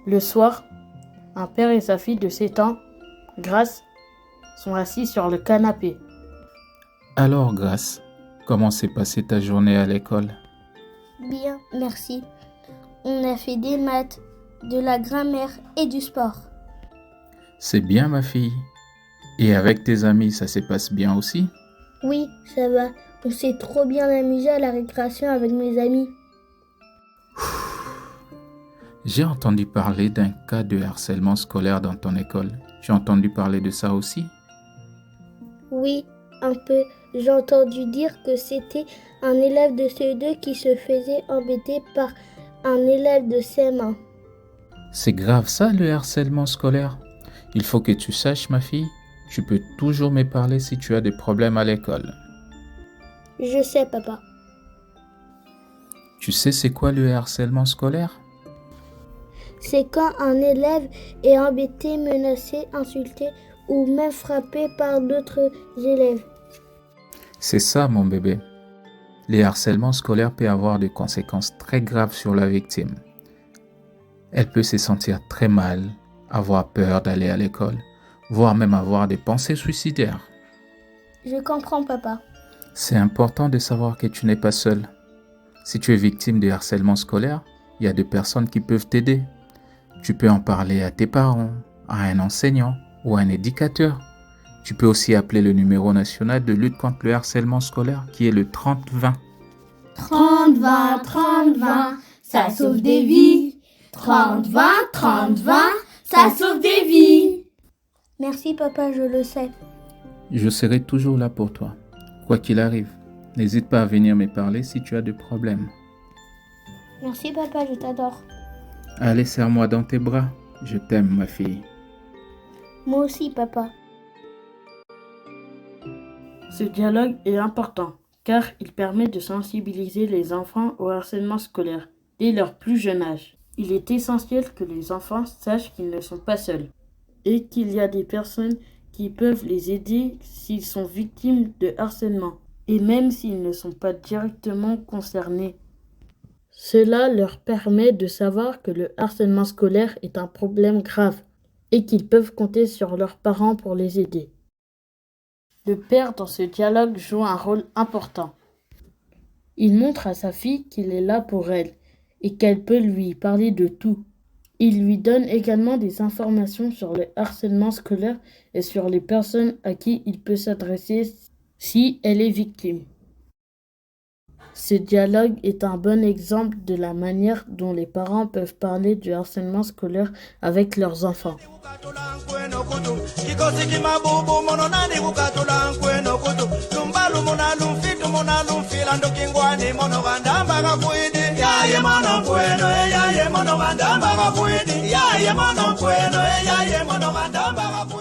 Le soir, un père et sa fille de 7 ans, Grace, sont assis sur le canapé. Alors, Grace, comment s'est passée ta journée à l'école? Bien, merci. On a fait des maths, de la grammaire et du sport. C'est bien, ma fille. Et avec tes amis, ça se passe bien aussi? Oui, ça va. On s'est trop bien amusé à la récréation avec mes amis. J'ai entendu parler d'un cas de harcèlement scolaire dans ton école. Tu as entendu parler de ça aussi? Oui, un peu. J'ai entendu dire que c'était un élève de CE2 qui se faisait embêter par un élève de CM1. C'est grave ça, le harcèlement scolaire. Il faut que tu saches, ma fille, tu peux toujours me parler si tu as des problèmes à l'école. Je sais, papa. Tu sais c'est quoi le harcèlement scolaire? C'est quand un élève est embêté, menacé, insulté ou même frappé par d'autres élèves. C'est ça, mon bébé. Les harcèlements scolaires peuvent avoir des conséquences très graves sur la victime. Elle peut se sentir très mal, avoir peur d'aller à l'école, voire même avoir des pensées suicidaires. Je comprends, papa. C'est important de savoir que tu n'es pas seul. Si tu es victime de harcèlement scolaire, il y a des personnes qui peuvent t'aider. Tu peux en parler à tes parents, à un enseignant ou à un éducateur. Tu peux aussi appeler le numéro national de lutte contre le harcèlement scolaire qui est le 30-20. 30-20, 30-20, ça sauve des vies. 30-20, 30-20, ça sauve des vies. Merci, papa, je le sais. Je serai toujours là pour toi, quoi qu'il arrive. N'hésite pas à venir me parler si tu as des problèmes. Merci, papa, je t'adore. Allez, serre-moi dans tes bras. Je t'aime, ma fille. Moi aussi, papa. Ce dialogue est important car il permet de sensibiliser les enfants au harcèlement scolaire dès leur plus jeune âge. Il est essentiel que les enfants sachent qu'ils ne sont pas seuls et qu'il y a des personnes qui peuvent les aider s'ils sont victimes de harcèlement et même s'ils ne sont pas directement concernés. Cela leur permet de savoir que le harcèlement scolaire est un problème grave et qu'ils peuvent compter sur leurs parents pour les aider. Le père dans ce dialogue joue un rôle important. Il montre à sa fille qu'il est là pour elle et qu'elle peut lui parler de tout. Il lui donne également des informations sur le harcèlement scolaire et sur les personnes à qui il peut s'adresser si elle est victime. Ce dialogue est un bon exemple de la manière dont les parents peuvent parler du harcèlement scolaire avec leurs enfants. Ya ye mono bueno, ya ye mono gandamba ga fuidi.